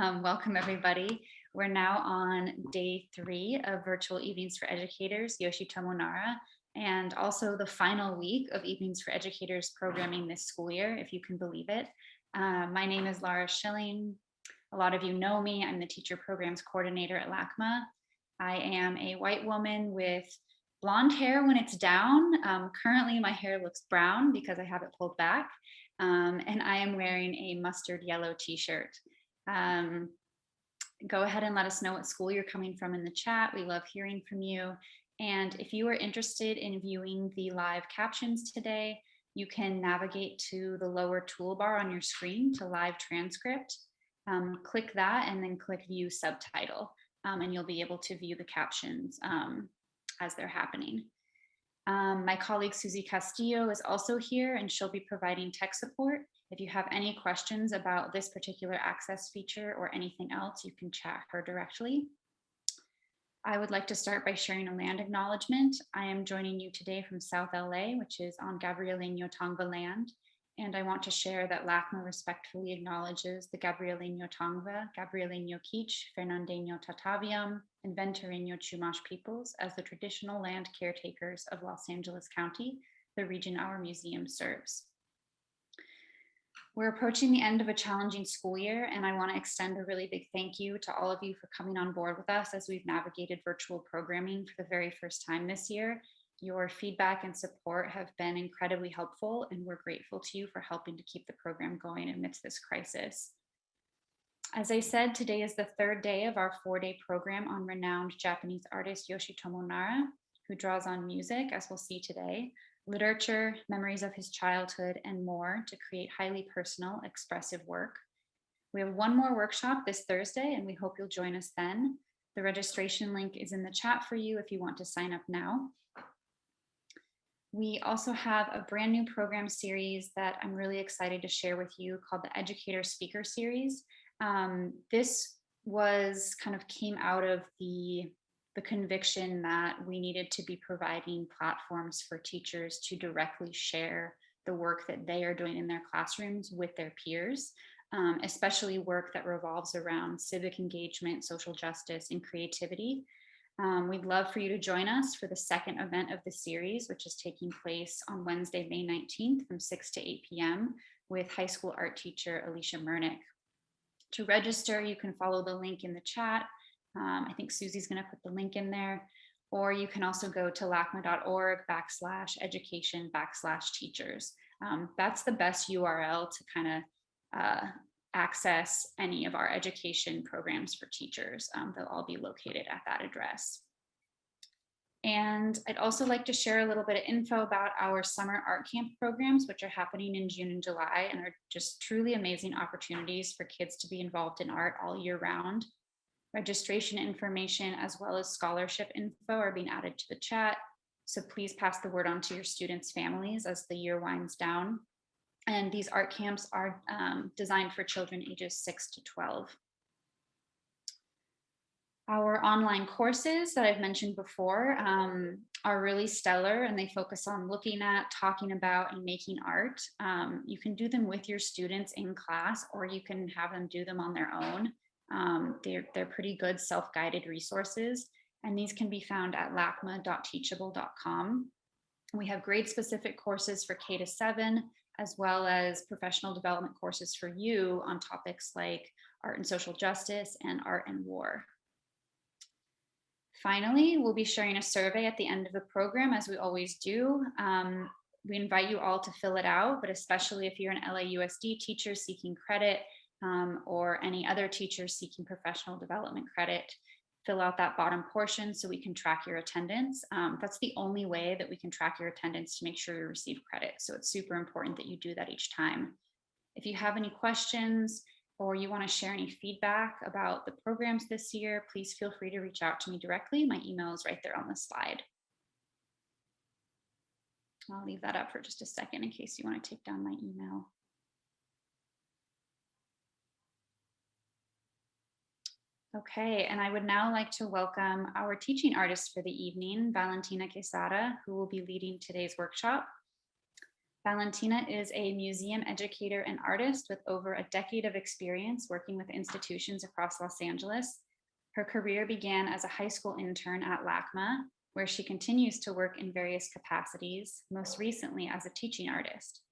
Welcome, everybody. We're now on day 3 of Virtual Evenings for Educators, Yoshitomo Nara, and also the final week of Evenings for Educators programming this school year, if you can believe it. My name is Laura Schilling. A lot of you know me. I'm the Teacher Programs Coordinator at LACMA. I am a white woman with blonde hair when it's down. Currently, my hair looks brown because I have it pulled back, and I am wearing a mustard yellow t-shirt. Go ahead and let us know what school you're coming from in the chat. We love hearing from you. And if you are interested in viewing the live captions today, you can navigate to the lower toolbar on your screen to live transcript. Click that and then click view subtitle, and you'll be able to view the captions as they're happening. My colleague Susie Castillo is also here, and she'll be providing tech support. If you have any questions about this particular access feature or anything else, you can chat her directly. I would like to start by sharing a land acknowledgement. I am joining you today from South LA, which is on Gabrielino Tongva land. And I want to share that LACMA respectfully acknowledges the Gabrielino Tongva, Gabrielino Kich, Fernandeño Tataviam, and Ventureño Chumash peoples as the traditional land caretakers of Los Angeles County, the region our museum serves. We're approaching the end of a challenging school year, and I want to extend a really big thank you to all of you for coming on board with us as we've navigated virtual programming for the very first time this year. Your feedback and support have been incredibly helpful, and we're grateful to you for helping to keep the program going amidst this crisis. As I said, today is the 3rd day of our 4-day program on renowned Japanese artist Yoshitomo Nara, who draws on music, as we'll see today, literature, memories of his childhood, and more to create highly personal, expressive work. We have one more workshop this Thursday, and we hope you'll join us then. The registration link is in the chat for you if you want to sign up now. We also have a brand new program series that I'm really excited to share with you called the Educator Speaker Series. This came out of the conviction that we needed to be providing platforms for teachers to directly share the work that they are doing in their classrooms with their peers, especially work that revolves around civic engagement, social justice, and creativity. We'd love for you to join us for the second event of the series, which is taking place on Wednesday, May 19th from 6 to 8 p.m. with high school art teacher Alicia Murnick. To register, you can follow the link in the chat. I think Susie's going to put the link in there, or you can also go to lacma.org/education/teachers. That's the best URL to kind of access any of our education programs for teachers. They'll all be located at that address. And I'd also like to share a little bit of info about our summer art camp programs, which are happening in June and July and are just truly amazing opportunities for kids to be involved in art all year round. Registration information as well as scholarship info are being added to the chat. So please pass the word on to your students' families as the year winds down. And these art camps are designed for children ages 6 to 12. Our online courses that I've mentioned before are really stellar, and they focus on looking at, talking about, and making art. You can do them with your students in class, or you can have them do them on their own. They're pretty good self-guided resources, and these can be found at lacma.teachable.com. We have grade-specific courses for K to 7, as well as professional development courses for you on topics like art and social justice and art and war. Finally, we'll be sharing a survey at the end of the program, as we always do. We invite you all to fill it out, but especially if you're an LAUSD teacher seeking credit or any other teachers seeking professional development credit, fill out that bottom portion so we can track your attendance. That's the only way that we can track your attendance to make sure you receive credit. So it's super important that you do that each time. If you have any questions or you want to share any feedback about the programs this year, please feel free to reach out to me directly. My email is right there on the slide. I'll leave that up for just a second in case you want to take down my email. Okay, and I would now like to welcome our teaching artist for the evening, Valentina Quezada, who will be leading today's workshop. Valentina is a museum educator and artist with over a decade of experience working with institutions across Los Angeles. Her career began as a high school intern at LACMA, where she continues to work in various capacities, most recently as a teaching artist.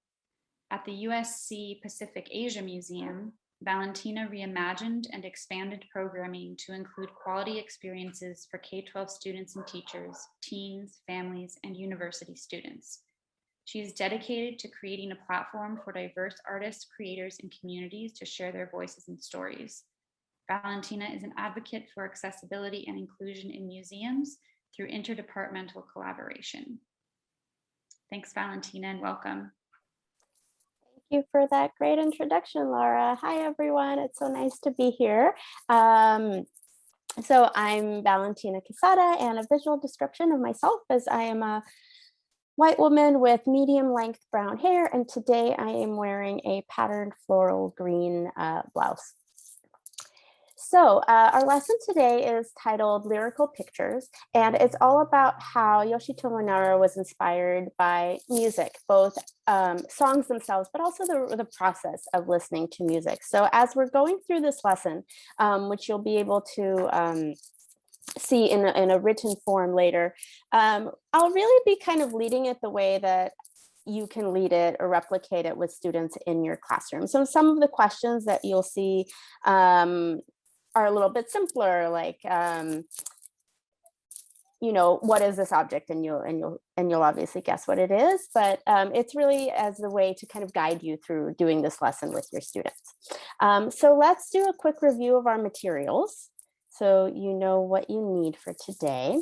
At the USC Pacific Asia Museum, Valentina reimagined and expanded programming to include quality experiences for K-12 students and teachers, teens, families, and university students. She is dedicated to creating a platform for diverse artists, creators, and communities to share their voices and stories. Valentina is an advocate for accessibility and inclusion in museums through interdepartmental collaboration. Thanks, Valentina, and welcome. Thank you for that great introduction, Laura. Hi, everyone. It's so nice to be here. So I'm Valentina Quezada, and a visual description of myself is I am a white woman with medium length brown hair, and today I am wearing a patterned floral green blouse. So our lesson today is titled Lyrical Pictures, and it's all about how Yoshitomo Nara was inspired by music, both songs themselves, but also the process of listening to music. So as we're going through this lesson, which you'll be able to see in a written form later, I'll really be kind of leading it the way that you can lead it or replicate it with students in your classroom. So some of the questions that you'll see are a little bit simpler, like you know, what is this object, and you'll obviously guess what it is, but it's really as a way to kind of guide you through doing this lesson with your students. So let's do a quick review of our materials so you know what you need for today.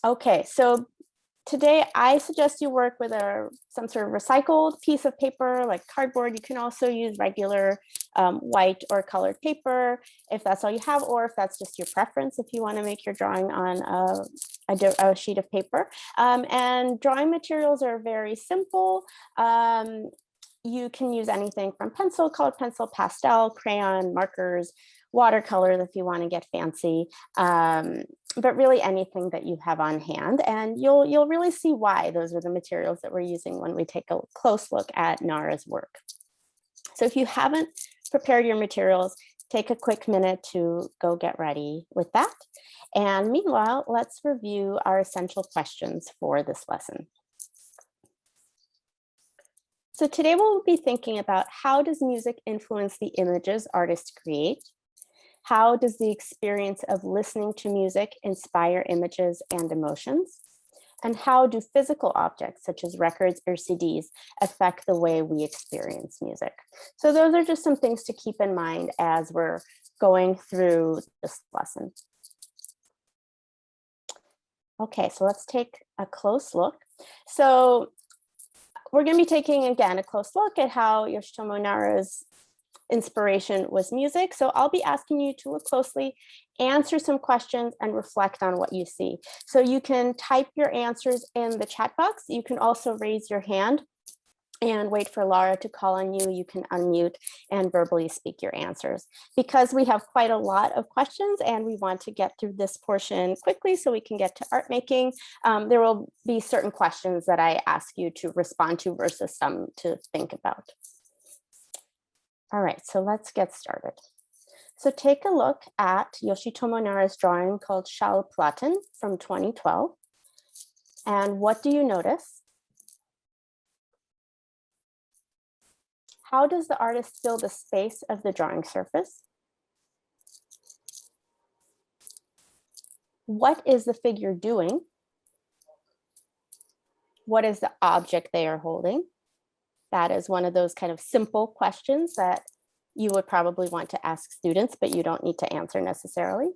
Okay, so today I suggest you work with some sort of recycled piece of paper like cardboard. You can also use regular white or colored paper if that's all you have, or if that's just your preference, if you want to make your drawing on a sheet of paper. And drawing materials are very simple. You can use anything from pencil, colored pencil, pastel, crayon, markers, watercolors if you want to get fancy, but really anything that you have on hand. And you'll really see why those are the materials that we're using when we take a close look at Nara's work. So if you haven't prepared your materials, take a quick minute to go get ready with that. And meanwhile, let's review our essential questions for this lesson. So today we'll be thinking about how does music influence the images artists create? How does the experience of listening to music inspire images and emotions? And how do physical objects such as records or CDs affect the way we experience music? So those are just some things to keep in mind as we're going through this lesson. Okay, so let's take a close look. So we're going to be taking, again, a close look at how Yoshitomo Nara's inspiration was music. So I'll be asking you to look closely, answer some questions, and reflect on what you see. So you can type your answers in the chat box. You can also raise your hand and wait for Laura to call on you. You can unmute and verbally speak your answers. Because we have quite a lot of questions and we want to get through this portion quickly so we can get to art making, there will be certain questions that I ask you to respond to versus some to think about. All right, so let's get started. So take a look at Yoshitomo Nara's drawing called Schallplatten from 2012. And what do you notice? How does the artist fill the space of the drawing surface? What is the figure doing? What is the object they are holding? That is one of those kind of simple questions that you would probably want to ask students, but you don't need to answer necessarily.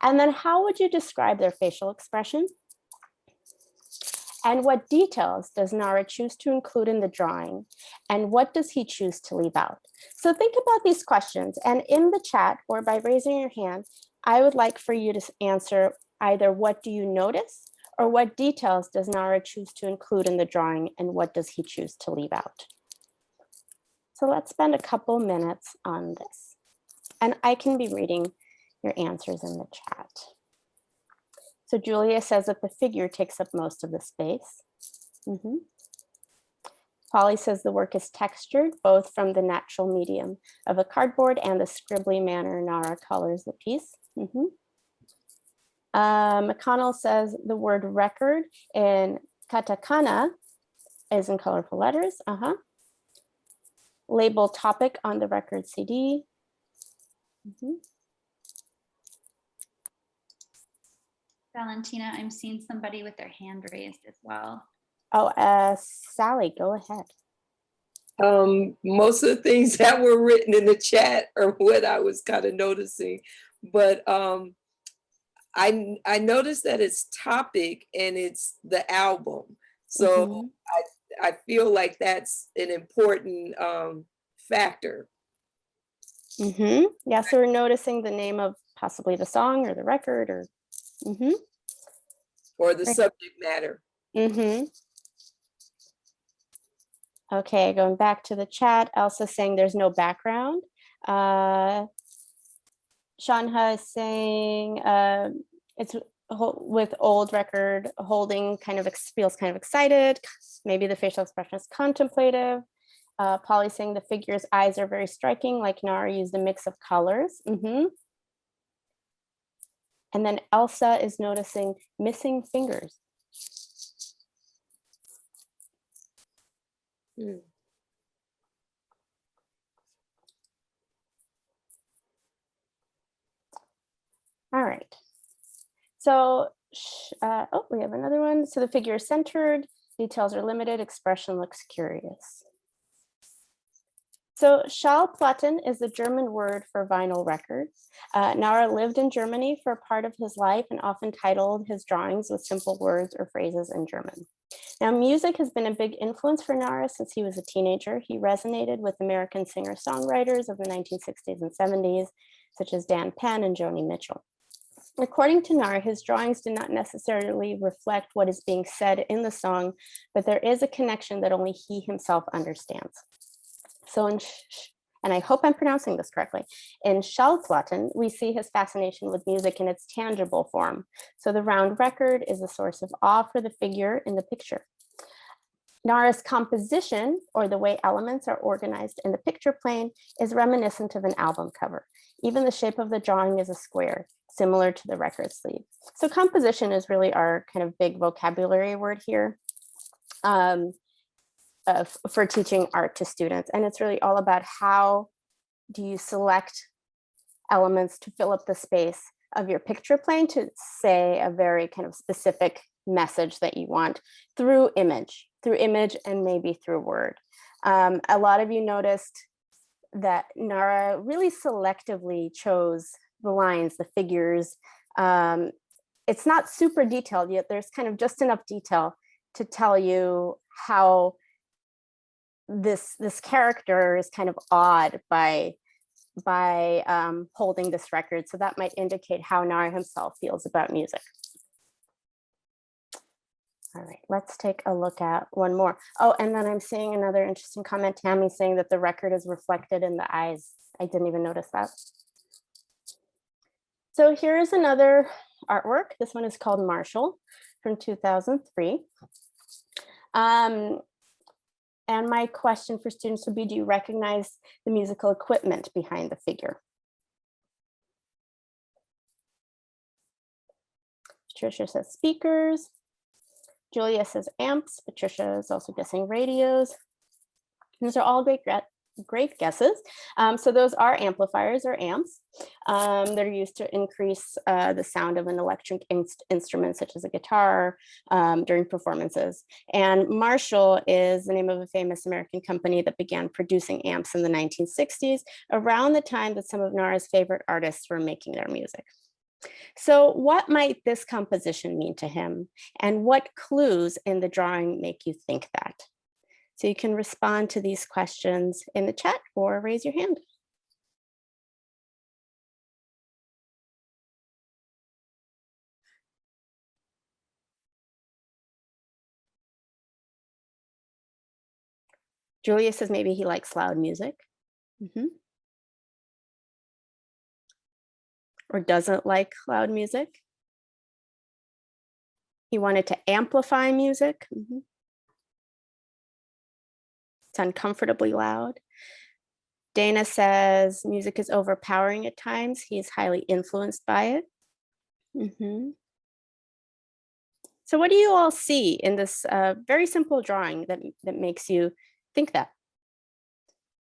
And then how would you describe their facial expression? And what details does Nara choose to include in the drawing? And what does he choose to leave out? So think about these questions, and in the chat or by raising your hand, I would like for you to answer either what do you notice or what details does Nara choose to include in the drawing and what does he choose to leave out? So let's spend a couple minutes on this. And I can be reading your answers in the chat. So Julia says that the figure takes up most of the space. Polly says the work is textured, both from the natural medium of a cardboard and the scribbly manner Nara colors the piece. McConnell says the word record in katakana is in colorful letters. Label topic on the record CD. Valentina, I'm seeing somebody with their hand raised as well. Oh, Sally, go ahead. Most of the things that were written in the chat are what I was kind of noticing, but I noticed that it's topic and it's the album. So I feel like that's an important factor. Yeah, so we're noticing the name of possibly the song or the record or or the subject matter. Okay, going back to the chat, Elsa saying there's no background. Shanha is saying it's with old record holding kind of feels kind of excited. Maybe the facial expression is contemplative. Polly saying the figure's eyes are very striking, like Nara used a mix of colors. And then Elsa is noticing missing fingers. All right. So, we have another one. So the figure is centered, details are limited, expression looks curious. So Schallplatten is the German word for vinyl record. Nara lived in Germany for a part of his life and often titled his drawings with simple words or phrases in German. Now, music has been a big influence for Nara since he was a teenager. He resonated with American singer-songwriters of the 1960s and 70s, such as Dan Penn and Joni Mitchell. According to Nara, his drawings do not necessarily reflect what is being said in the song, but there is a connection that only he himself understands. So and I hope I'm pronouncing this correctly, in Schallplatten, we see his fascination with music in its tangible form. So the round record is a source of awe for the figure in the picture. Nara's composition, or the way elements are organized in the picture plane, is reminiscent of an album cover. Even the shape of the drawing is a square, similar to the record sleeve. So composition is really our kind of big vocabulary word here. For teaching art to students. And it's really all about how do you select elements to fill up the space of your picture plane to say a very kind of specific message that you want through image and maybe through word. A lot of you noticed that Nara really selectively chose the lines, the figures. It's not super detailed yet. There's kind of just enough detail to tell you how this character is kind of awed by holding this record. So that might indicate how Nara himself feels about music. All right, let's take a look at one more. Oh, and then I'm seeing another interesting comment, Tammy, saying that the record is reflected in the eyes. I didn't even notice that. So here's another artwork. This one is called Marshall from 2003. And my question for students would be, do you recognize the musical equipment behind the figure? Patricia says speakers. Julia says amps. Patricia is also guessing radios. Those are all great guesses. So those are amplifiers or amps. They're used to increase the sound of an electric instrument such as a guitar during performances. And Marshall is the name of a famous American company that began producing amps in the 1960s, around the time that some of Nara's favorite artists were making their music. So what might this composition mean to him? And what clues in the drawing make you think that? So you can respond to these questions in the chat or raise your hand. Julia says maybe he likes loud music. Or doesn't like loud music. He wanted to amplify music. It's uncomfortably loud. Dana says music is overpowering at times. He's highly influenced by it. So what do you all see in this very simple drawing that makes you think that?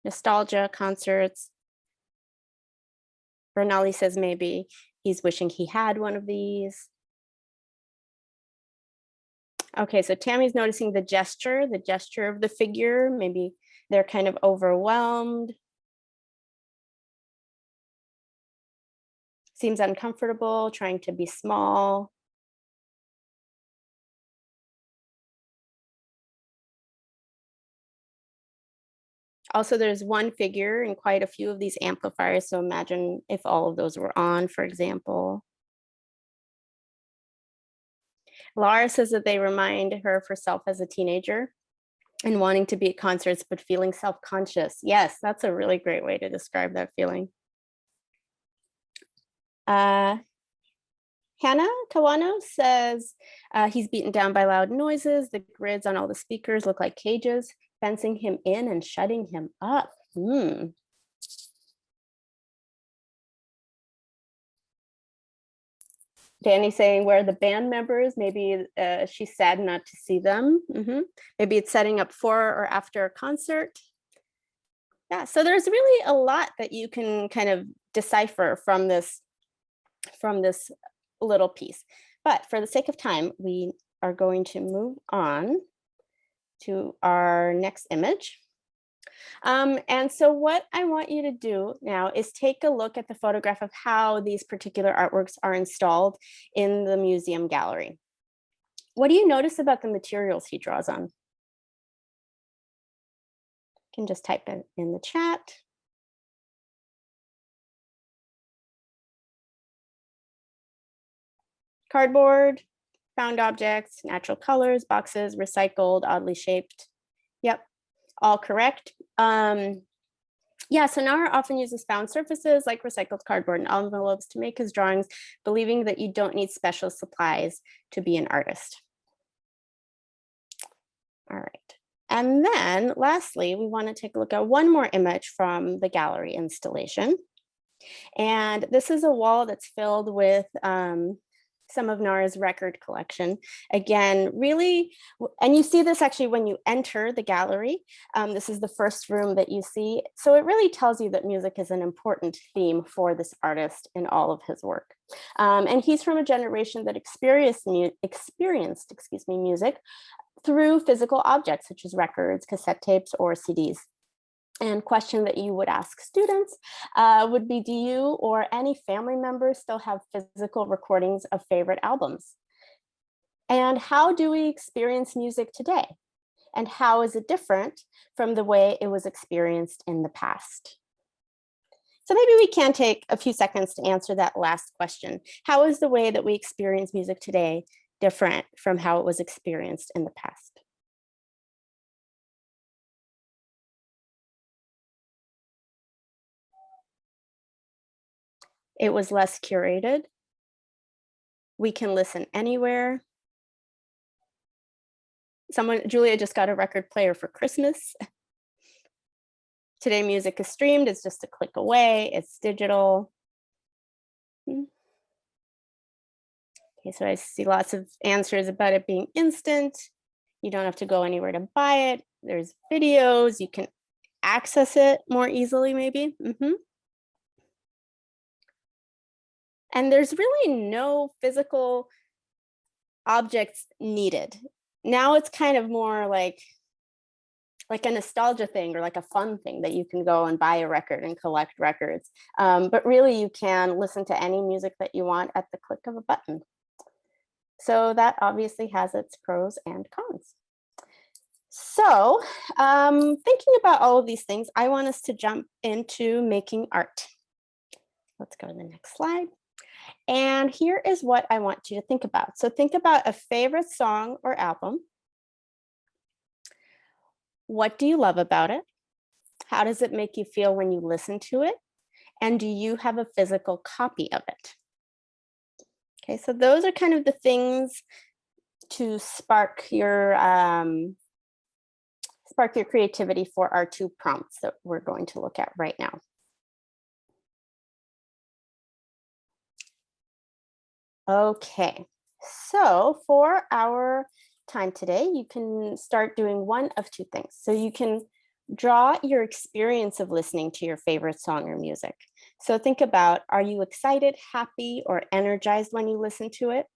Nostalgia, concerts. Bernali says maybe he's wishing he had one of these. Okay, so Tammy's noticing the gesture of the figure. Maybe they're kind of overwhelmed. Seems uncomfortable, trying to be small. Also, there's one figure in quite a few of these amplifiers. So imagine if all of those were on, for example. Laura says that they remind her of herself as a teenager and wanting to be at concerts, but feeling self-conscious. Yes, that's a really great way to describe that feeling. Hannah Kawano says he's beaten down by loud noises. The grids on all the speakers look like cages, fencing him in and shutting him up. Danny saying where are the band members? Maybe she's sad not to see them. Maybe it's setting up for or after a concert. Yeah, so there's really a lot that you can kind of decipher from this little piece. But for the sake of time, we are going to move on to our next image. And so what I want you to do now is take a look at the photograph of how these particular artworks are installed in the museum gallery. What do you notice about the materials he draws on? You can just type it in the chat. Cardboard, found objects, natural colors, boxes, recycled, oddly shaped. Yep, all correct. Yeah, so Nara often uses found surfaces like recycled cardboard and envelopes to make his drawings, believing that you don't need special supplies to be an artist. All right. And then lastly, we want to take a look at one more image from the gallery installation. And this is a wall that's filled with some of Nara's record collection. Again, really, and you see this actually when you enter the gallery. This is the first room that you see. So it really tells you that music is an important theme for this artist in all of his work. And he's from a generation that experienced music through physical objects such as records, cassette tapes, or CDs. And question that you would ask students would be, do you or any family members still have physical recordings of favorite albums? And how do we experience music today? And how is it different from the way it was experienced in the past? So maybe we can take a few seconds to answer that last question. How is the way that we experience music today different from how it was experienced in the past? It was less curated. We can listen anywhere. Julia just got a record player for Christmas. Today, music is streamed. It's just a click away. It's digital. Okay, so I see lots of answers about it being instant. You don't have to go anywhere to buy it. There's videos. You can access it more easily, maybe. And there's really no physical objects needed. Now it's kind of more like a nostalgia thing or like a fun thing that you can go and buy a record and collect records. But really you can listen to any music that you want at the click of a button. So that obviously has its pros and cons. So thinking about all of these things, I want us to jump into making art. Let's go to the next slide. And here is what I want you to think about. So think about a favorite song or album. What do you love about it? How does it make you feel when you listen to it? And do you have a physical copy of it? Okay, so those are kind of the things to spark your spark your creativity for our 2 prompts that we're going to look at right now. Okay, so for our time today, you can start doing one of 2 things. So you can draw your experience of listening to your favorite song or music. So think about, are you excited, happy, or energized when you listen to it?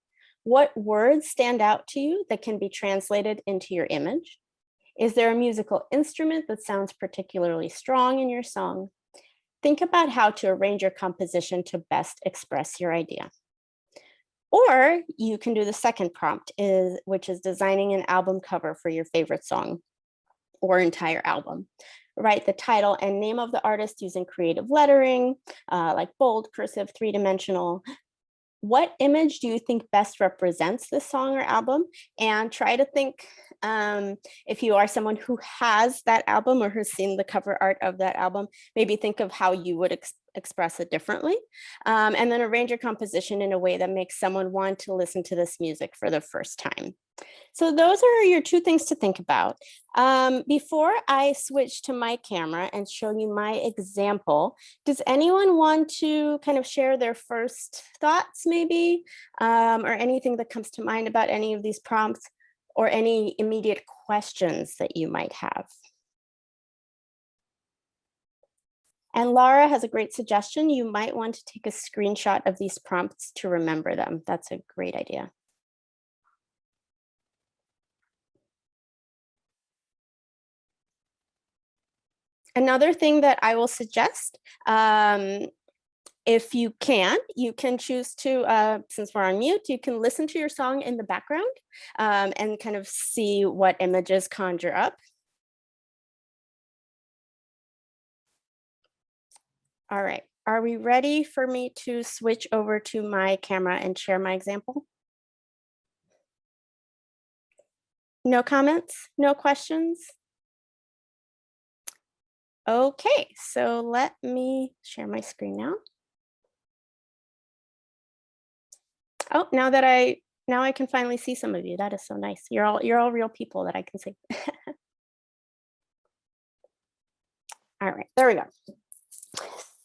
What words stand out to you that can be translated into your image? Is there a musical instrument that sounds particularly strong in your song? Think about how to arrange your composition to best express your idea. Or you can do the second prompt, which is designing an album cover for your favorite song or entire album. Write the title and name of the artist using creative lettering, like bold, cursive, 3-dimensional. What image do you think best represents this song or album? And try to think, if you are someone who has that album or has seen the cover art of that album, maybe think of how you would express it differently. And then arrange your composition in a way that makes someone want to listen to this music for the first time. So those are your 2 things to think about. Before I switch to my camera and show you my example, does anyone want to kind of share their first thoughts maybe, or anything that comes to mind about any of these prompts, or any immediate questions that you might have? And Laura has a great suggestion. You might want to take a screenshot of these prompts to remember them. That's a great idea. Another thing that I will suggest, if you can choose to, since we're on mute, you can listen to your song in the background and kind of see what images conjure up. All right, are we ready for me to switch over to my camera and share my example? No comments, no questions? Okay, so let me share my screen now. Oh, now I can finally see some of you. That is so nice. You're all real people that I can see. All right, there we go.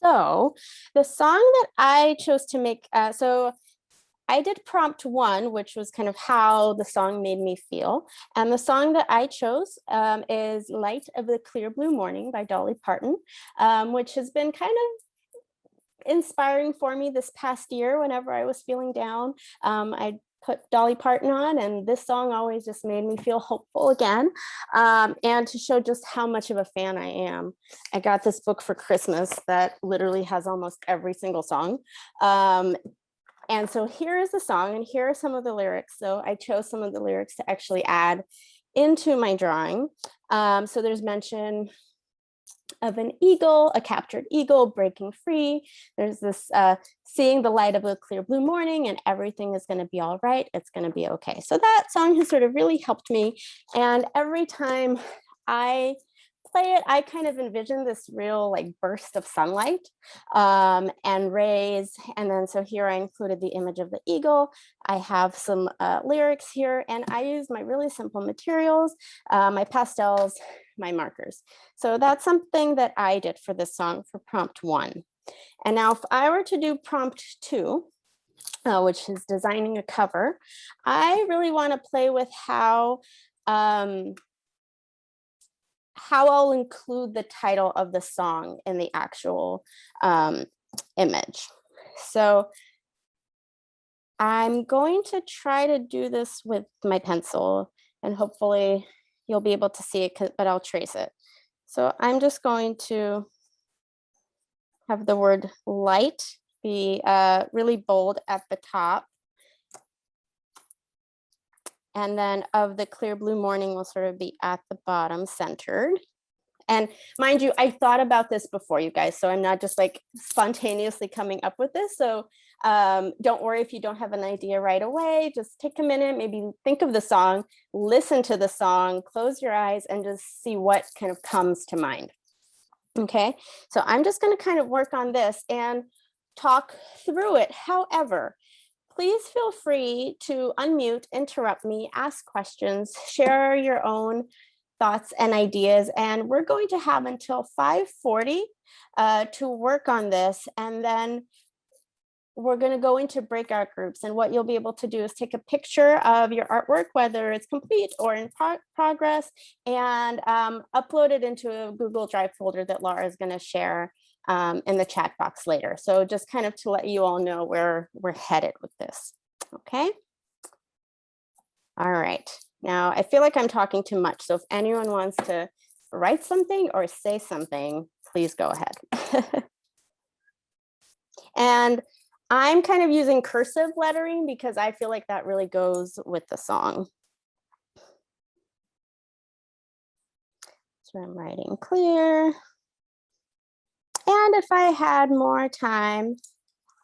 So the song that I chose to make, so I did prompt 1, which was kind of how the song made me feel. And the song that I chose is Light of the Clear Blue Morning by Dolly Parton, which has been kind of inspiring for me this past year. Whenever I was feeling down, I put Dolly Parton on, and this song always just made me feel hopeful again. And to show just how much of a fan I am, I got this book for Christmas that literally has almost every single song. And so here is the song, and here are some of the lyrics. So I chose some of the lyrics to actually add into my drawing. So there's mention of an eagle, a captured eagle breaking free. There's this seeing the light of a clear blue morning, and everything is going to be all right. It's going to be okay. So that song has sort of really helped me. And every time I play it, I kind of envision this real like burst of sunlight and rays. And then so here I included the image of the eagle. I have some lyrics here, and I use my really simple materials, my pastels, my markers. So that's something that I did for this song for prompt 1. And now if I were to do prompt 2, which is designing a cover, I really want to play with how I'll include the title of the song in the actual image. So I'm going to try to do this with my pencil, and hopefully you'll be able to see it, but I'll trace it. So I'm just going to have the word light be really bold at the top. And then of the clear blue morning will sort of be at the bottom, centered. And mind you, I thought about this before, you guys, so I'm not just like spontaneously coming up with this. So don't worry if you don't have an idea right away. Just take a minute, maybe think of the song, listen to the song, close your eyes, and just see what kind of comes to mind. Okay, so I'm just going to kind of work on this and talk through it. However, please feel free to unmute, interrupt me, ask questions, share your own thoughts and ideas. And we're going to have until 5:40 to work on this. And then we're going to go into breakout groups. And what you'll be able to do is take a picture of your artwork, whether it's complete or in progress, and upload it into a Google Drive folder that Laura is going to share in the chat box later. So just kind of to let you all know where we're headed with this. Okay. All right. Now I feel like I'm talking too much. So if anyone wants to write something or say something, please go ahead. And I'm kind of using cursive lettering because I feel like that really goes with the song. So I'm writing clear. And if I had more time,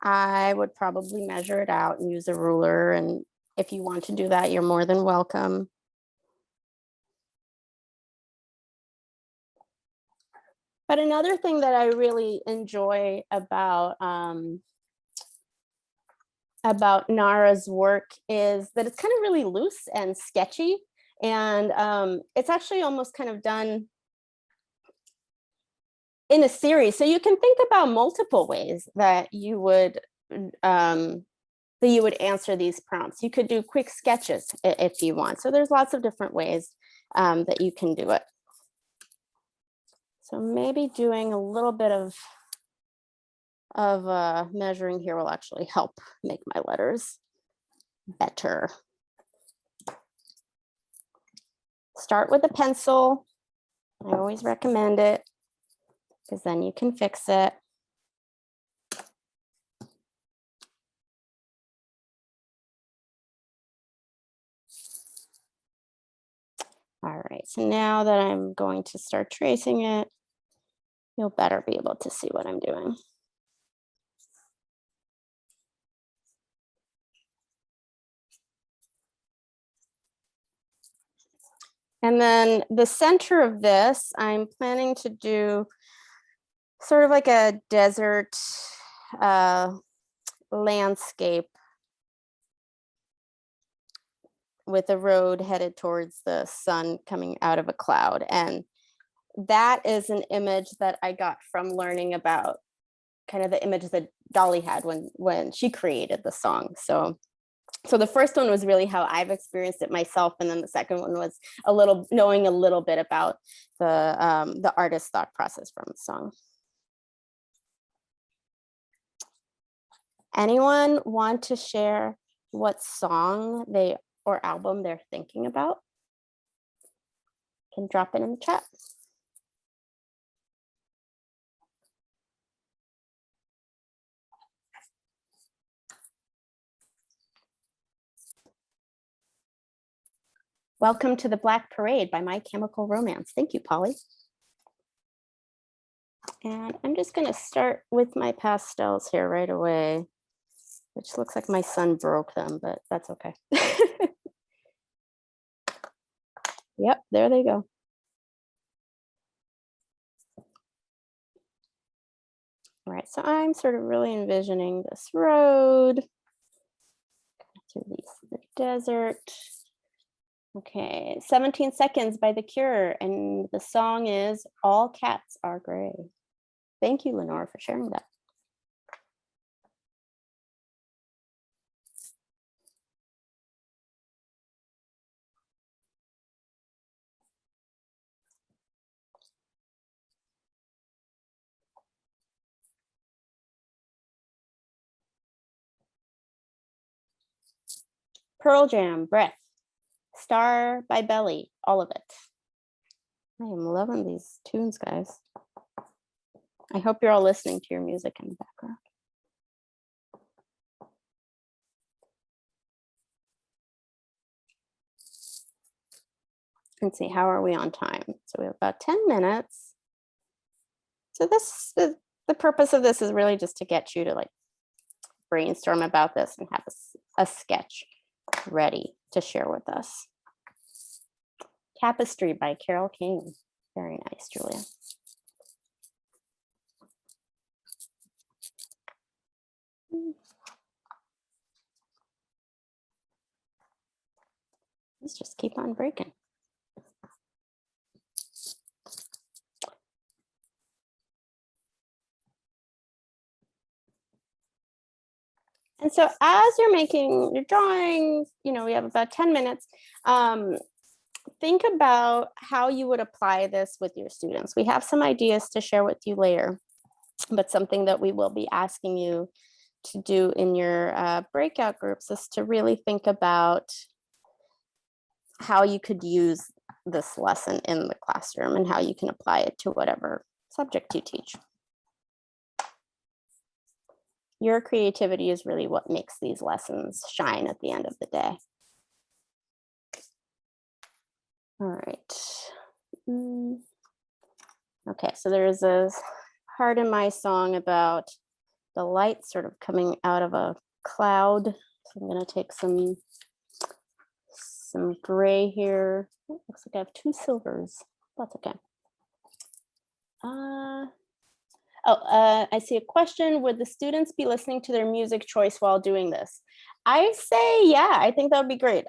I would probably measure it out and use a ruler. And if you want to do that, you're more than welcome. But another thing that I really enjoy about Nara's work is that it's kind of really loose and sketchy. And it's actually almost kind of done in a series. So you can think about multiple ways that you would answer these prompts. You could do quick sketches if you want. So there's lots of different ways that you can do it. So maybe doing a little bit of measuring here will actually help make my letters better. Start with a pencil. I always recommend it because then you can fix it. All right, so now that I'm going to start tracing it, you'll better be able to see what I'm doing. And then the center of this, I'm planning to do sort of like a desert landscape with a road headed towards the sun coming out of a cloud. And that is an image that I got from learning about kind of the image that Dolly had when she created the song. So the first one was really how I've experienced it myself. And then the second one was knowing a little bit about the artist's thought process from the song. Anyone want to share what song or album they're thinking about? Can drop it in the chat. Welcome to the Black Parade by My Chemical Romance. Thank you, Polly. And I'm just going to start with my pastels here right away, which looks like my son broke them, but that's okay. Yep, there they go. All right, so I'm sort of really envisioning this road through the desert. Okay, 17 Seconds by The Cure, and the song is All Cats Are Gray. Thank you, Lenore, for sharing that. Pearl Jam, Breath, Star by Belly, all of it. I am loving these tunes, guys. I hope you're all listening to your music in the background. Let's see, how are we on time? So we have about 10 minutes. So this is, the purpose of this is really just to get you to like brainstorm about this and have a sketch ready to share with us. Tapestry by Carole King. Very nice, Julia. Let's just keep on breaking. And so as you're making your drawings, we have about 10 minutes. Think about how you would apply this with your students. We have some ideas to share with you later, but something that we will be asking you to do in your breakout groups is to really think about how you could use this lesson in the classroom and how you can apply it to whatever subject you teach. Your creativity is really what makes these lessons shine at the end of the day. All right. Okay, so there's a part in my song about the light sort of coming out of a cloud. So I'm going to take some gray here. Oh, looks like I have 2 silvers. That's okay. I see a question. Would the students be listening to their music choice while doing this? I say, yeah, I think that would be great.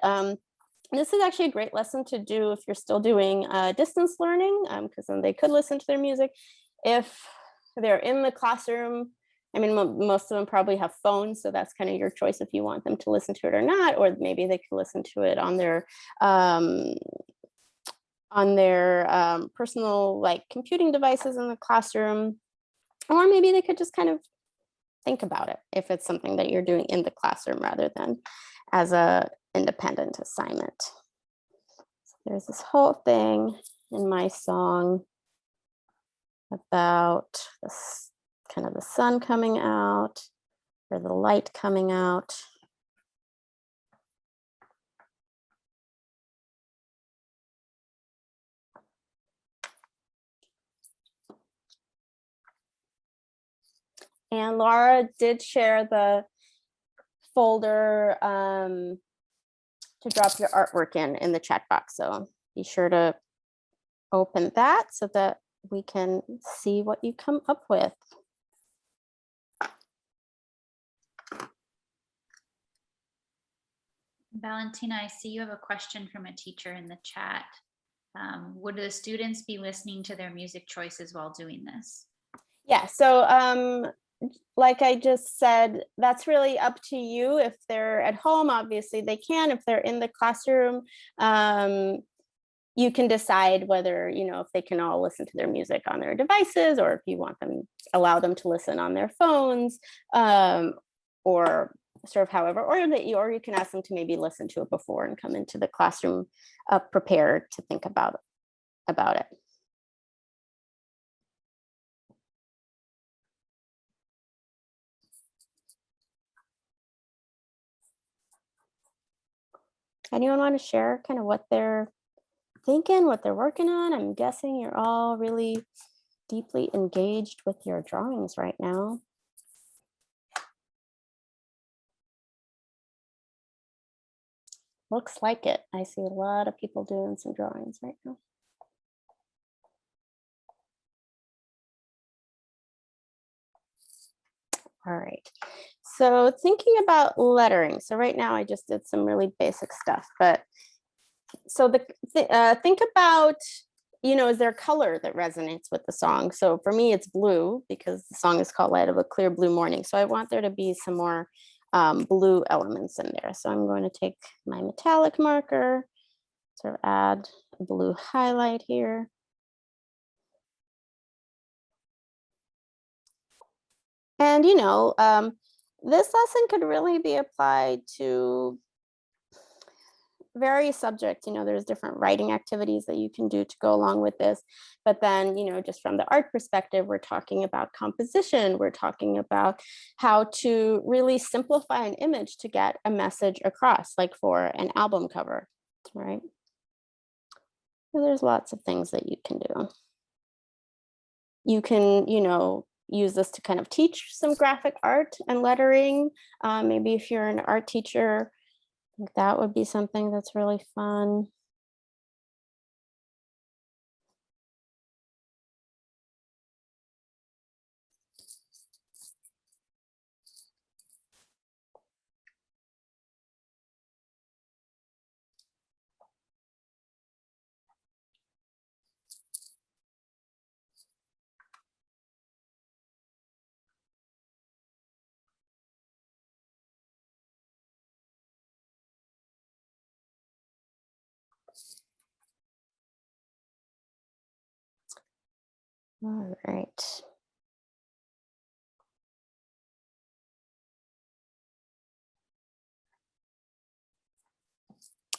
This is actually a great lesson to do if you're still doing distance learning, because then they could listen to their music. If they're in the classroom, I mean, most of them probably have phones, so that's kind of your choice if you want them to listen to it or not, or maybe they could listen to it on their personal like computing devices in the classroom, or maybe they could just kind of think about it if it's something that you're doing in the classroom rather than as a independent assignment. So there's this whole thing in my song about this kind of the sun coming out or the light coming out. And Laura did share the folder to drop your artwork in the chat box. So be sure to open that so that we can see what you come up with. Valentina, I see you have a question from a teacher in the chat. Would the students be listening to their music choices while doing this? Yeah, so like I just said, that's really up to you. If they're at home, obviously they can. If they're in the classroom, you can decide whether, if they can all listen to their music on their devices, or if you want them, allow them to listen on their phones, or sort of however, or you can ask them to maybe listen to it before and come into the classroom prepared to think about it. Anyone want to share kind of what they're thinking, what they're working on? I'm guessing you're all really deeply engaged with your drawings right now. Looks like it. I see a lot of people doing some drawings right now. All right. So thinking about lettering. So right now I just did some really basic stuff, but so think about, is there color that resonates with the song? So for me, it's blue because the song is called Light of a Clear Blue Morning. So I want there to be some more blue elements in there. So I'm going to take my metallic marker, sort of add a blue highlight here. And, this lesson could really be applied to various subjects. There's different writing activities that you can do to go along with this. But then, just from the art perspective, we're talking about composition. We're talking about how to really simplify an image to get a message across, like for an album cover, right? So there's lots of things that you can do. You can, use this to kind of teach some graphic art and lettering. Maybe if you're an art teacher, I think that would be something that's really fun. All right.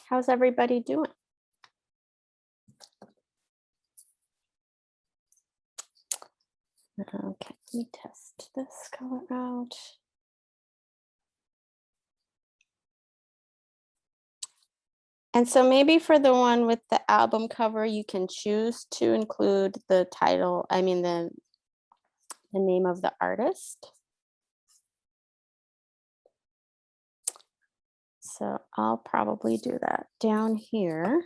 How's everybody doing? Okay, let me test this color out. And so maybe for the one with the album cover, you can choose to include the title, I mean the name of the artist. So I'll probably do that down here.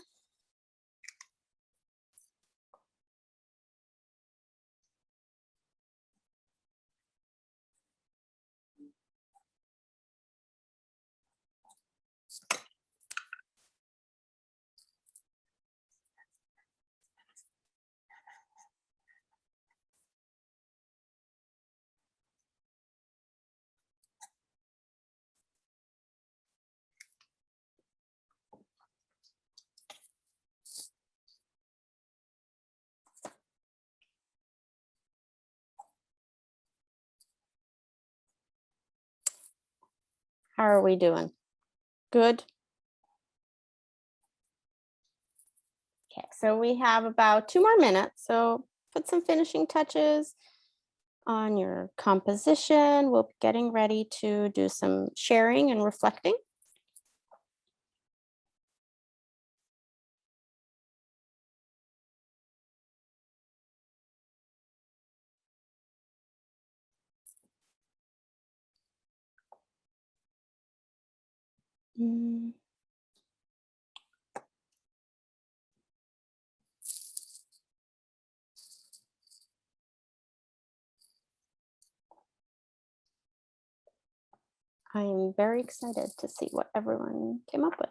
How are we doing? Good. Okay, so we have about 2 more minutes. So put some finishing touches on your composition. We'll be getting ready to do some sharing and reflecting. I'm very excited to see what everyone came up with.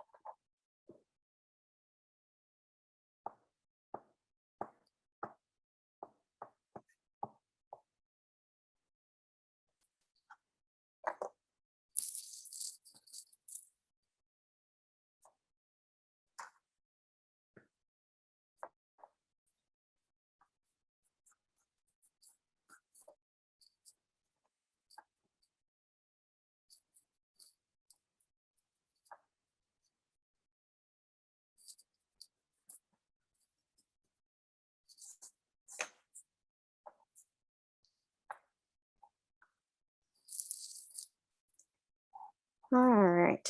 All right.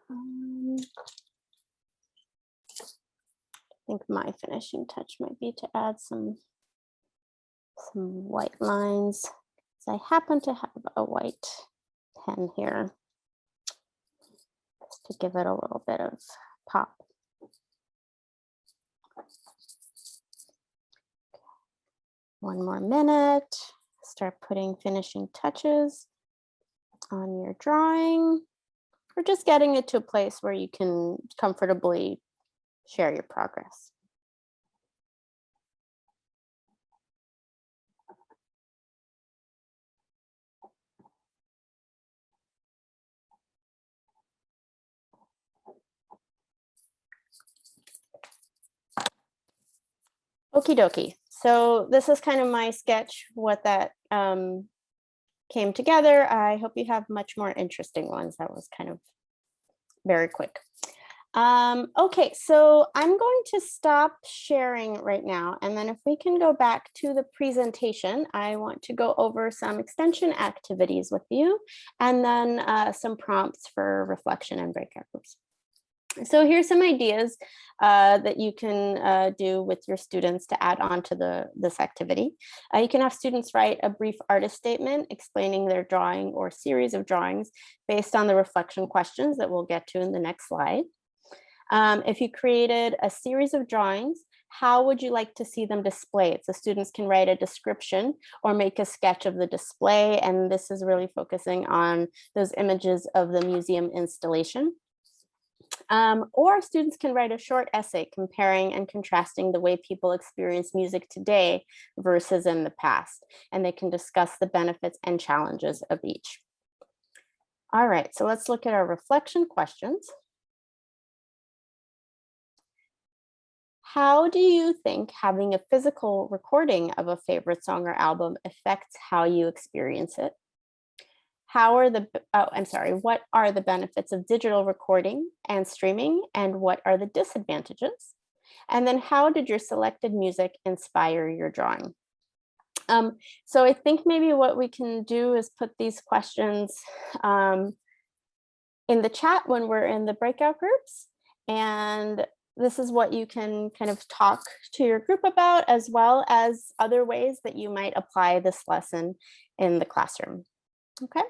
I think my finishing touch might be to add some white lines. So I happen to have a white pen here to give it a little bit of pop. One more minute. Start putting finishing touches on your drawing, or just getting it to a place where you can comfortably share your progress. Okie dokie. So this is kind of my sketch, what that came together. I hope you have much more interesting ones. That was kind of very quick. Okay, so I'm going to stop sharing right now. And then if we can go back to the presentation, I want to go over some extension activities with you, and then some prompts for reflection and breakout groups. So here's some ideas that you can do with your students to add on to this activity. You can have students write a brief artist statement explaining their drawing or series of drawings based on the reflection questions that we'll get to in the next slide. If you created a series of drawings, how would you like to see them displayed? So students can write a description or make a sketch of the display. And this is really focusing on those images of the museum installation. Or students can write a short essay comparing and contrasting the way people experience music today versus in the past. And they can discuss the benefits and challenges of each. All right, so let's look at our reflection questions. How do you think having a physical recording of a favorite song or album affects how you experience it? What are the benefits of digital recording and streaming, and what are the disadvantages? And then how did your selected music inspire your drawing? So I think maybe what we can do is put these questions in the chat when we're in the breakout groups. And this is what you can kind of talk to your group about, as well as other ways that you might apply this lesson in the classroom. Okay.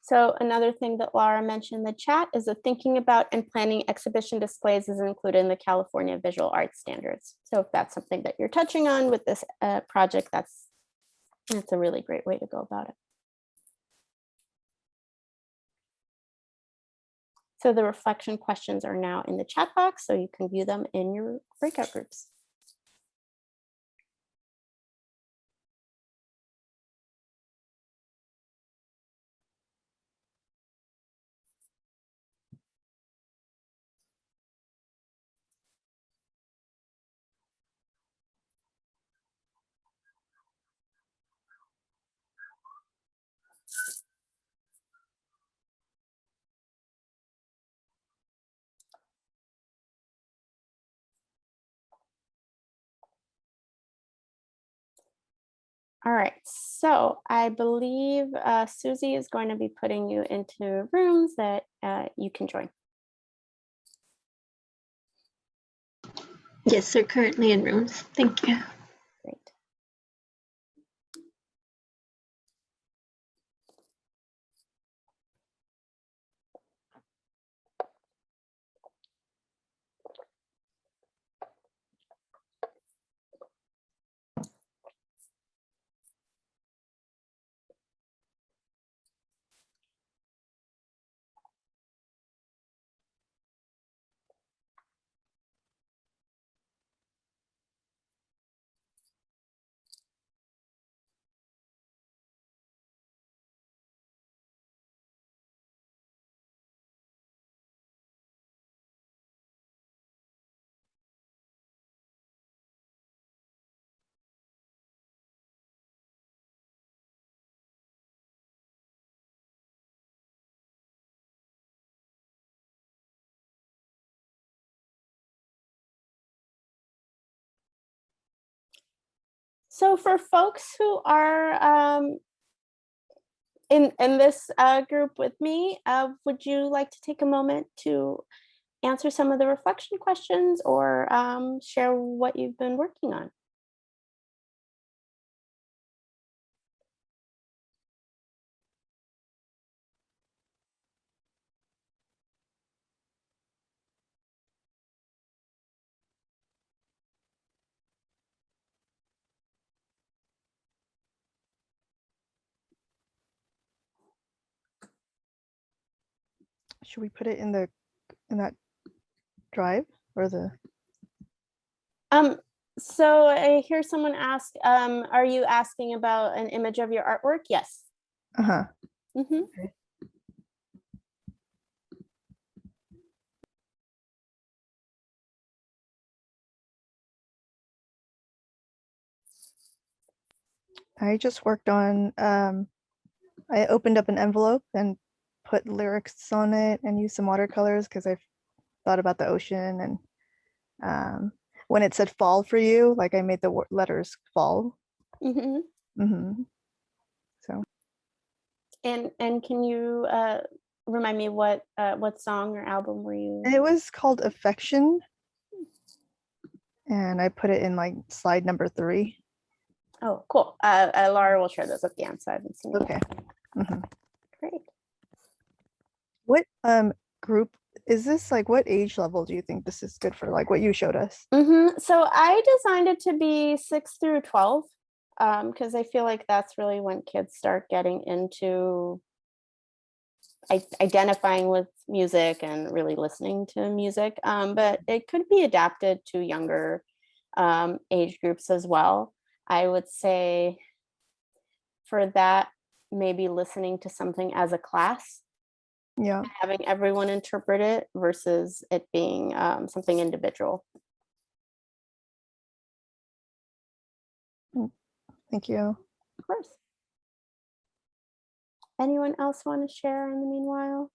So another thing that Laura mentioned in the chat is that thinking about and planning exhibition displays is included in the California Visual Arts Standards. So if that's something that you're touching on with this project, that's a really great way to go about it. So the reflection questions are now in the chat box, so you can view them in your breakout groups. All right, so I believe Susie is going to be putting you into rooms that you can join. Yes, they're currently in rooms. Thank you. Great. So for folks who are in this group with me, would you like to take a moment to answer some of the reflection questions or share what you've been working on? Should we put it in that drive or the? So I hear someone ask, are you asking about an image of your artwork? Yes. Uh-huh. Mm-hmm. Okay. I just worked on, I opened up an envelope and put lyrics on it and used some watercolors because I thought about the ocean, and when it said fall for you, like I made the letters fall. Mm-hmm. Mm-hmm. So. And can you remind me what song or album were you? It was called Affection, and I put it in like slide number 3. Oh, cool. Laura will share those at the end, so I haven't seen it Okay. yet. Mm-hmm. Great. What group is this like, what age level do you think this is good for? Like what you showed us? So I designed it to be 6 through 12 because I feel like that's really when kids start getting into identifying with music and really listening to music. But it could be adapted to younger age groups as well. I would say for that, maybe listening to something as a class, Yeah. having everyone interpret it versus it being something individual. Thank you. Of course. Anyone else want to share in the meanwhile?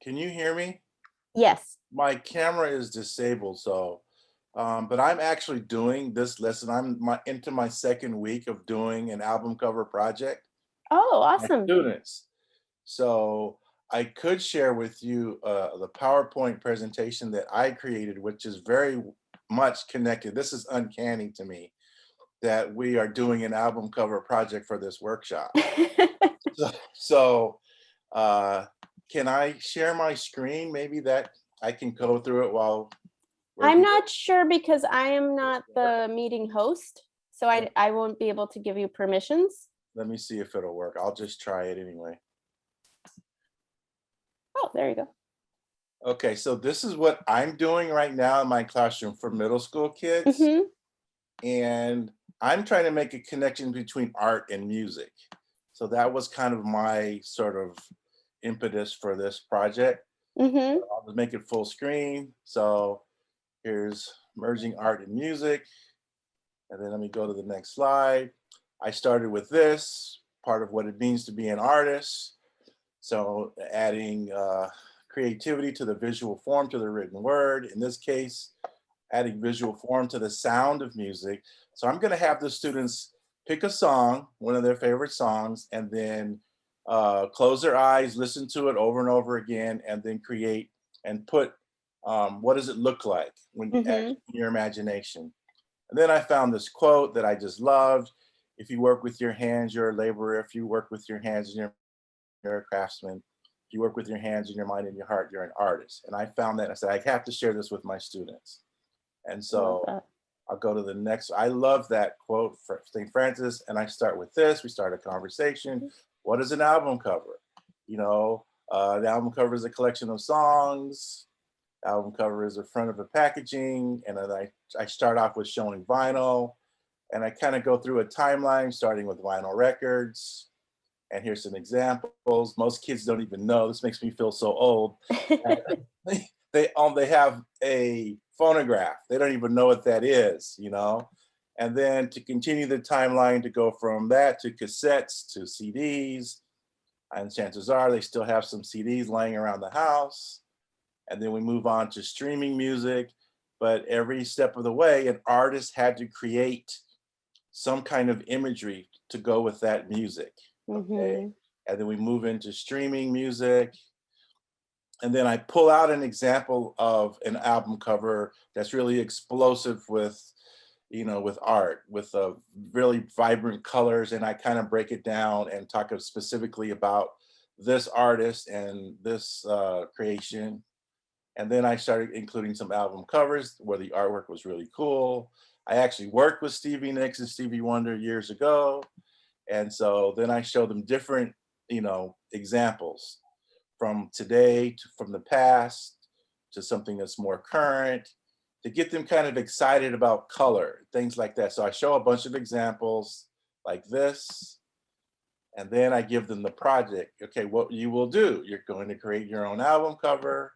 Can you hear me? Yes. My camera is disabled, so but I'm actually doing this lesson. I'm into my second week of doing an album cover project. Oh, My awesome. students. So I could share with you the PowerPoint presentation that I created, which is very much connected. This is uncanny to me that we are doing an album cover project for this workshop. So can I share my screen? Maybe that I can go through it while I'm not sure because I am not the meeting host, so I won't be able to give you permissions. Let me see if it'll work. I'll just try it anyway. Oh, there you go. Okay, so this is what I'm doing right now in my classroom for middle school kids. And I'm trying to make a connection between art and music. So that was kind of my sort of impetus for this project. I'll just make it full screen. So here's merging art and music. And then let me go to the next slide. I started with this, part of what it means to be an artist. So adding creativity to the visual form, to the written word. In this case, adding visual form to the sound of music. So I'm gonna have the students pick a song, one of their favorite songs, and then close their eyes, listen to it over and over again, and then create and put what does it look like when in your imagination. And then I found this quote that I just loved. If you work with your hands, you're a laborer. If you work with your hands, you're a craftsman. If you work with your hands and your mind and your heart, you're an artist. And I found that, I said, I have to share this with my students. And so I'll go to the next. I love that quote from St. Francis. And I start with this. We start a conversation. What is an album cover? You know, the album cover is a collection of songs. The album cover is the front of the packaging. And then I start off with showing vinyl. And I kind of go through a timeline, starting with vinyl records. And here's some examples. Most kids don't even know. This makes me feel so old. They have a phonograph. They don't even know what that is, you know? And then to continue the timeline, to go from that to cassettes to CDs. And chances are they still have some CDs laying around the house. And then we move on to streaming music. But every step of the way, an artist had to create some kind of imagery to go with that music. Okay. And then we move into streaming music. And then I pull out an example of an album cover that's really explosive with, you know, with art, with really vibrant colors. And I kind of break it down and talk specifically about this artist and this creation. And then I started including some album covers where the artwork was really cool. I actually worked with Stevie Nicks and Stevie Wonder years ago. And so then I show them different, you know, examples from today to from the past to something that's more current, to get them kind of excited about color, things like that. So I show a bunch of examples like this, and then I give them the project. Okay, what you will do, you're going to create your own album cover.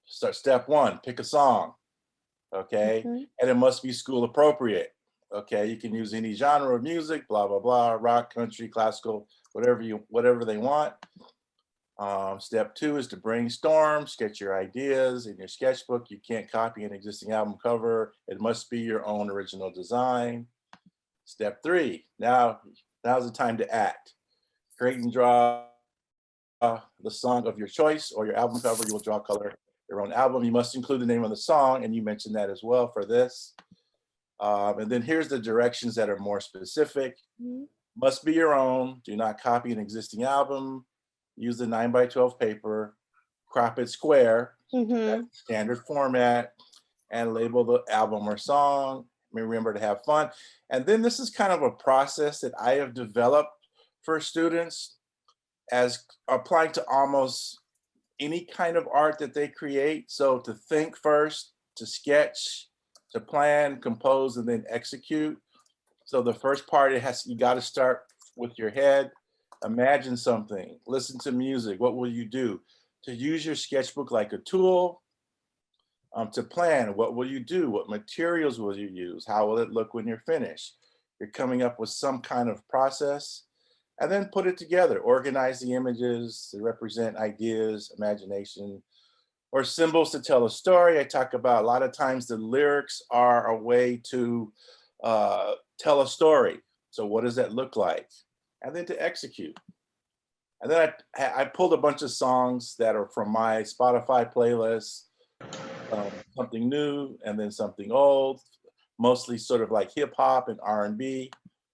Start step one, pick a song, okay? And it must be school appropriate. Okay, you can use any genre of music, blah, blah, blah, rock, country, classical, whatever they want. Step 2 is to brainstorm, sketch your ideas in your sketchbook. You can't copy an existing album cover. It must be your own original design. Step 3, now's the time to act. Create and draw the song of your choice or your album cover. You will draw color your own album. You must include the name of the song, and you mentioned that as well for this. And then here's the directions that are more specific. Must be your own. Do not copy an existing album. Use the 9x12 paper. Crop it square, standard format, and label the album or song. Remember to have fun. And then this is kind of a process that I have developed for students as applying to almost any kind of art that they create. So to think first, to sketch, to plan, compose, and then execute. So the first part, you got to start with your head. Imagine something, listen to music. What will you do? To use your sketchbook like a tool. To plan, what will you do? What materials will you use? How will it look when you're finished? You're coming up with some kind of process, and then put it together. Organize the images to represent ideas, imagination, or symbols to tell a story. I talk about a lot of times the lyrics are a way to tell a story. So what does that look like? And then to execute. And then I pulled a bunch of songs that are from my Spotify playlist, something new and then something old, mostly sort of like hip hop and R&B.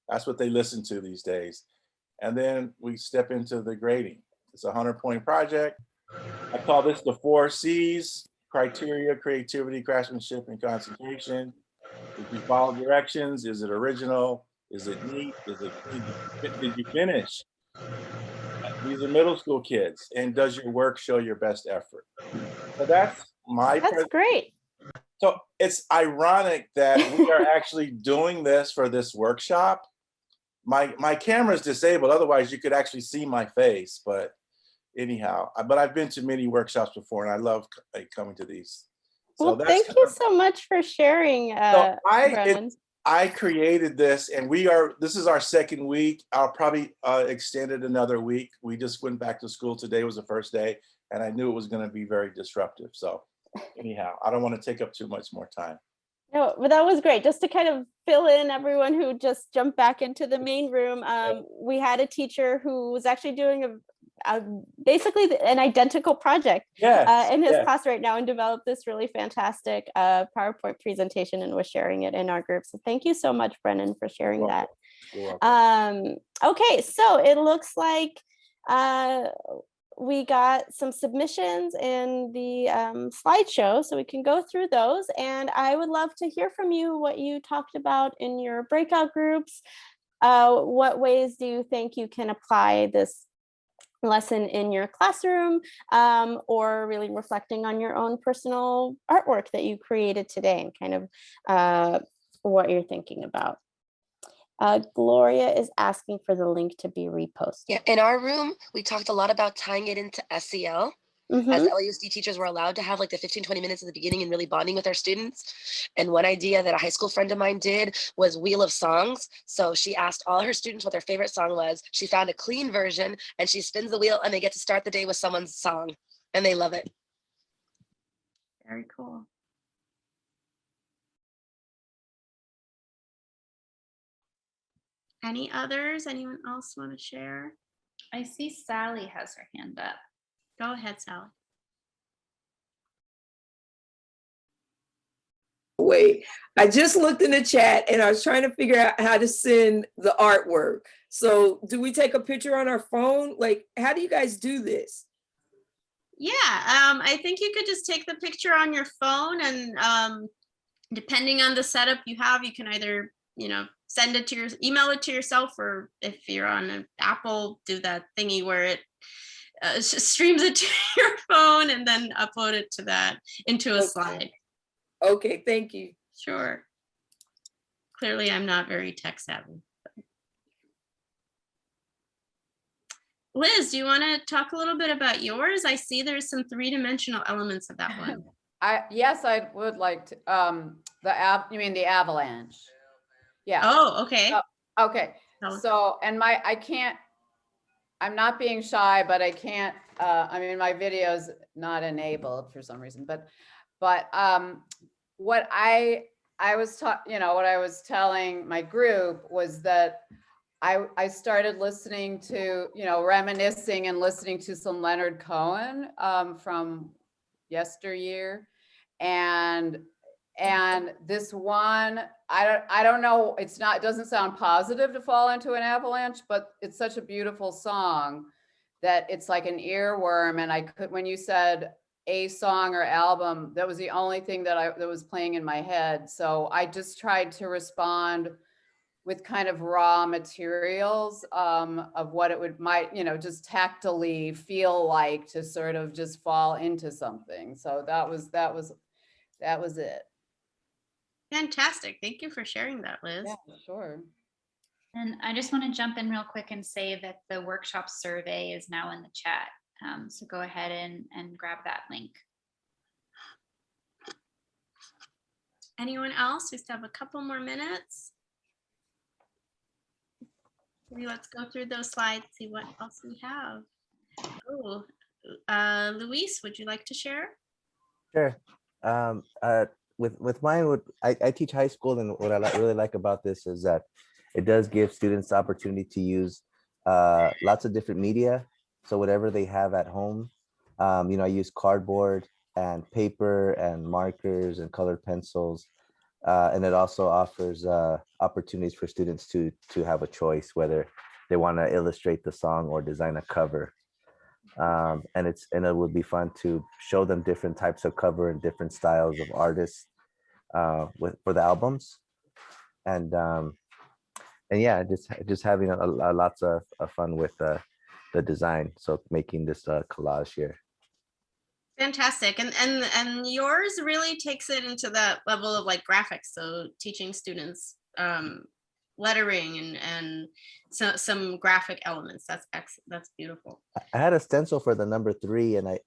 That's what they listen to these days. And then we step into the grading. It's a 100-point project. I call this the 4 C's: criteria, creativity, craftsmanship, and concentration. Did you follow directions? Is it original? Is it neat? Is it clean? Did you finish? These are middle school kids. And does your work show your best effort? So that's great. So it's ironic that we are actually doing this for this workshop. My camera's disabled, otherwise you could actually see my face, but anyhow, but I've been to many workshops before and I love coming to these. So well, thank you so much for sharing, Brennan. I created this and this is our second week. I'll probably extend it another week. We just went back to school. Today was the first day and I knew it was going to be very disruptive. So anyhow, I don't want to take up too much more time. No, but that was great. Just to kind of fill in everyone who just jumped back into the main room. We had a teacher who was actually doing basically an identical project in his class right now and developed this really fantastic PowerPoint presentation and was sharing it in our group. So thank you so much, Brennan, for sharing that. Okay, so it looks like we got some submissions in the slideshow, so we can go through those. And I would love to hear from you what you talked about in your breakout groups. What ways do you think you can apply this lesson in your classroom, or really reflecting on your own personal artwork that you created today and kind of what you're thinking about? Gloria is asking for the link to be reposted. Yeah, in our room, we talked a lot about tying it into SEL. As LAUSD teachers, were allowed to have like the 15-20 minutes at the beginning and really bonding with our students. And one idea that a high school friend of mine did was Wheel of Songs. So she asked all her students what their favorite song was. She found a clean version and she spins the wheel and they get to start the day with someone's song and they love it. Very cool. Any others? Anyone else want to share? I see Sally has her hand up. Go ahead, Sally. Wait, I just looked in the chat and I was trying to figure out how to send the artwork. So do we take a picture on our phone? Like, how do you guys do this? Yeah, I think you could just take the picture on your phone and depending on the setup you have, you can either, send it to email it to yourself, or if you're on an Apple, do that thingy where it streams it to your phone and then upload it to into a slide. Okay, thank you. Sure. Clearly, I'm not very tech savvy. Liz, do you want to talk a little bit about yours? I see there's some 3-dimensional elements of that one. Yes, I would like to. You mean the avalanche? Yeah. Oh, okay. Okay. So, and I'm not being shy, but I can't I mean, my video's not enabled for some reason, but what I was what I was telling my group was that I started listening to, reminiscing and listening to some Leonard Cohen from yesteryear. And this one, I don't know, it doesn't sound positive to fall into an avalanche, but it's such a beautiful song that it's like an earworm. And when you said a song or album, that was the only thing that was playing in my head. So I just tried to respond with kind of raw materials of what it might, just tactily feel like to sort of just fall into something. So that was it. Fantastic. Thank you for sharing that, Liz. Yeah, sure. And I just want to jump in real quick and say that the workshop survey is now in the chat. So go ahead and grab that link. Anyone else? We still have a couple more minutes. Maybe let's go through those slides, see what else we have. Oh, Luis, would you like to share? Sure. With mine, I teach high school, and what I really like about this is that it does give students the opportunity to use lots of different media. So whatever they have at home, I use cardboard and paper and markers and colored pencils. And it also offers opportunities for students to have a choice whether they want to illustrate the song or design a cover. And it would be fun to show them different types of cover and different styles of artists for the albums. And yeah, just having lots of fun with the design. So making this collage here. Fantastic. And yours really takes it into that level of like graphics. So teaching students lettering and some graphic elements. That's beautiful. I had a stencil for the number 3, and I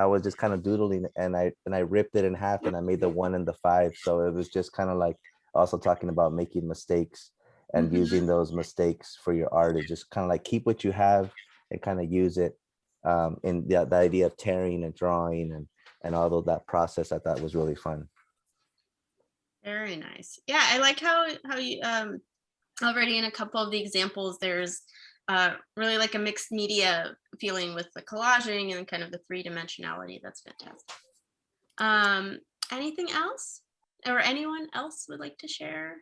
was just kind of doodling, and I ripped it in half, and I made the 1 and the 5. So it was just kind of like also talking about making mistakes and using those mistakes for your art. Is just kind of like keep what you have and kind of use it. In the idea of tearing and drawing and all of that process, I thought was really fun. Very nice. Yeah, I like how you already in a couple of the examples there's really like a mixed media feeling with the collaging and kind of the 3-dimensionality. That's fantastic. Anything else, or anyone else would like to share?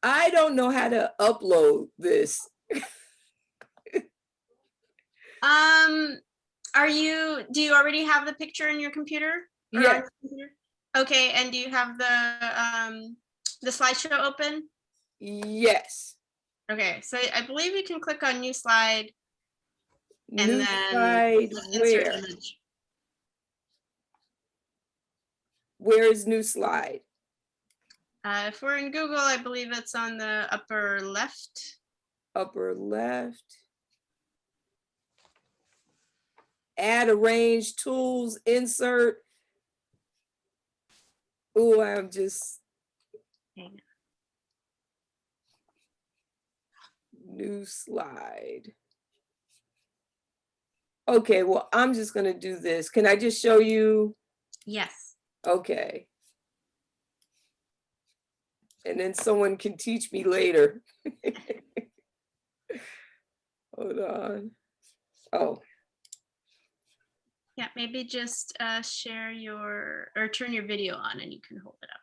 I don't know how to upload this. Do you already have the picture in your computer? Yeah. Okay, and do you have the slideshow open? Yes. Okay, so I believe you can click on new slide and New then slide insert where? image. Where is new slide? If we're in Google, I believe it's on the upper left. Upper left. Add, arrange, tools, insert. Oh, I'm just. New slide. Okay, well, I'm just gonna do this. Can I just show you? Yes. Okay. And then someone can teach me later. Hold on. Oh. Yeah, maybe just share or turn your video on and you can hold it up.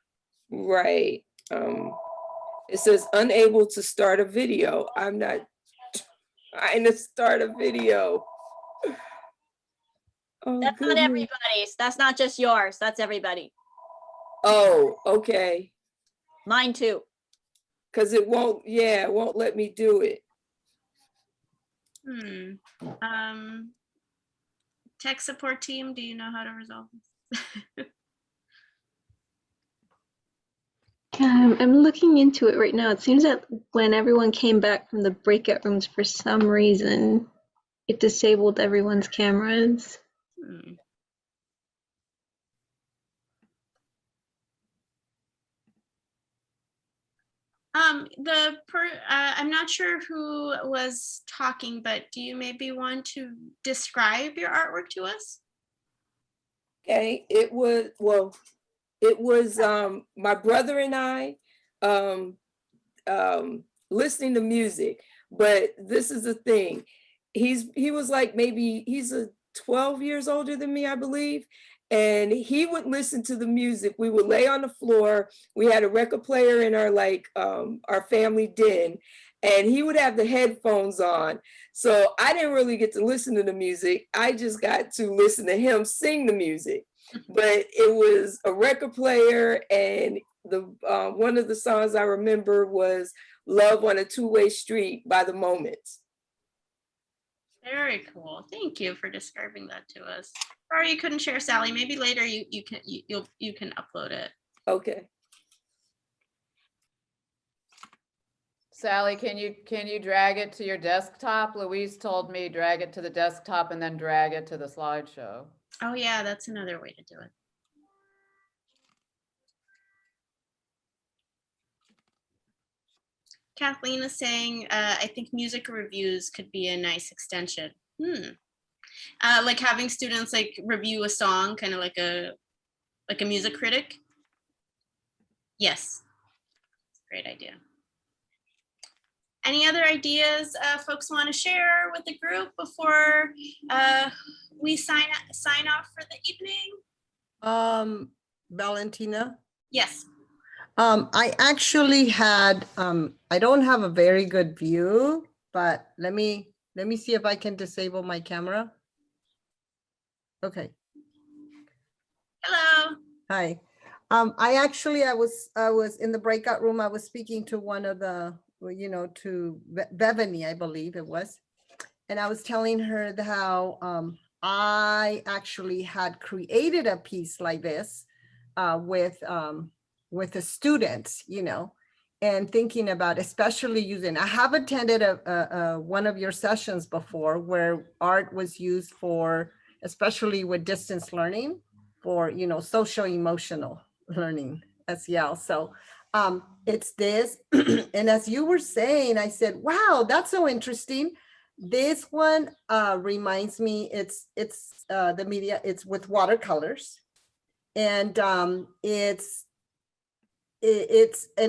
Right. It says unable to start a video. I'm not trying to start a video. Oh, that's goodness. not everybody's. That's not just yours. That's everybody. Oh, okay. Mine too. Because it won't let me do it. Tech support team, do you know how to resolve this? I'm looking into it right now. It seems that when everyone came back from the breakout rooms, for some reason, it disabled everyone's cameras. I'm not sure who was talking, but do you maybe want to describe your artwork to us? Okay, it was my brother and I listening to music, but this is the thing. He was like, maybe he's 12 years older than me, I believe. And he would listen to the music. We would lay on the floor. We had a record player in our family den, and he would have the headphones on. So I didn't really get to listen to the music. I just got to listen to him sing the music. But it was a record player, and the one of the songs I remember was "Love on a Two-Way Street" by The Moments. Very cool. Thank you for describing that to us. Sorry you couldn't share, Sally. Maybe later you can upload it. Okay. Sally, can you drag it to your desktop? Louise told me drag it to the desktop and then drag it to the slideshow. Oh yeah, that's another way to do it. Kathleen is saying, I think music reviews could be a nice extension. Like having students like review a song, kind of like a music critic. Yes, great idea. Any other ideas folks want to share with the group before we sign off for the evening? Valentina? Yes. I actually had, I don't have a very good view, but let me see if I can disable my camera. Okay. Hello. Hi. I was in the breakout room. I was speaking to one of the, to Bethany, I believe it was. And I was telling her how I actually had created a piece like this with the students, and thinking about especially using, I have attended one of your sessions before where art was used for, especially with distance learning, for, social emotional learning SEL. So it's this. And as you were saying, I said, wow, that's so interesting. This one reminds me, it's the media, it's with watercolors. And and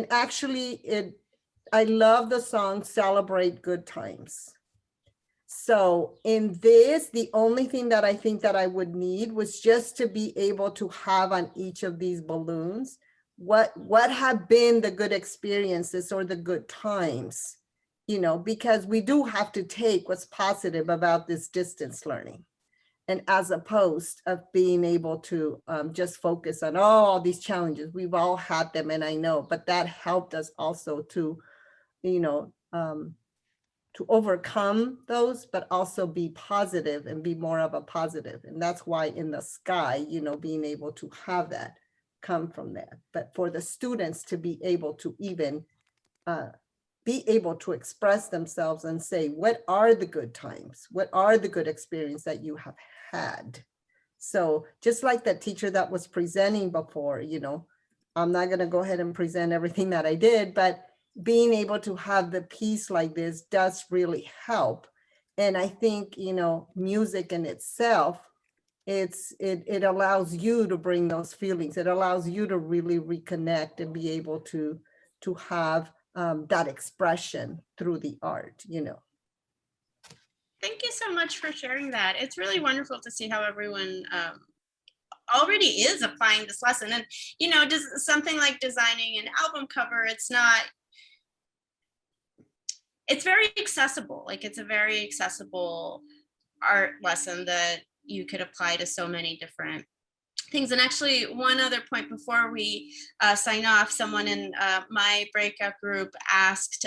actually I love the song Celebrate Good Times. So in this, the only thing that I think that I would need was just to be able to have on each of these balloons, what have been the good experiences or the good times, because we do have to take what's positive about this distance learning. And as opposed of being able to just focus on all these challenges, we've all had them, and I know, but that helped us also to, to overcome those, but also be positive and be more of a positive. And that's why in the sky, being able to have that come from that. But for the students to be able to even be able to express themselves and say, what are the good times? What are the good experiences that you have had? So just like that teacher that was presenting before, I'm not going to go ahead and present everything that I did, but being able to have the piece like this does really help. And I think, music in itself, it allows you to bring those feelings. It allows you to really reconnect and be able to have that expression through the art, Thank you so much for sharing that. It's really wonderful to see how everyone already is applying this lesson. And, just something like designing an album cover, it's very accessible. Like, it's a very accessible art lesson that you could apply to so many different things. And actually, one other point before we sign off, someone in my breakout group asked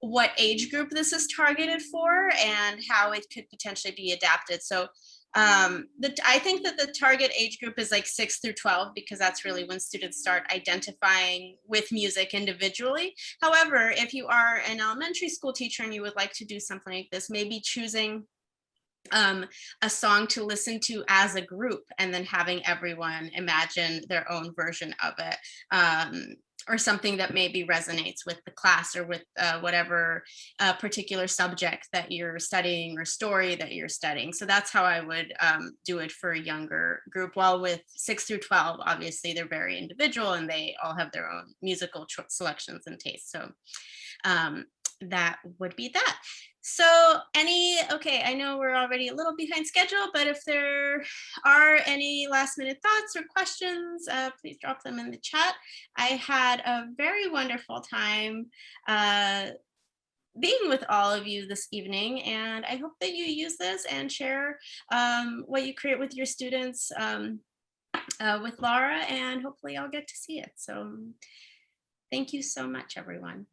what age group this is targeted for and how it could potentially be adapted. So I think that the target age group is like 6 through 12, because that's really when students start identifying with music individually. However, if you are an elementary school teacher and you would like to do something like this, maybe choosing a song to listen to as a group and then having everyone imagine their own version of it. or something that maybe resonates with the class or with whatever particular subject that you're studying or story that you're studying. So that's how I would do it for a younger group. While with 6 through 12, obviously they're very individual and they all have their own musical selections and tastes. So that would be that. So okay, I know we're already a little behind schedule, but if there are any last minute thoughts or questions, please drop them in the chat. I had a very wonderful time being with all of you this evening, and I hope that you use this and share what you create with your students with Laura, and hopefully I'll get to see it. So thank you so much, everyone.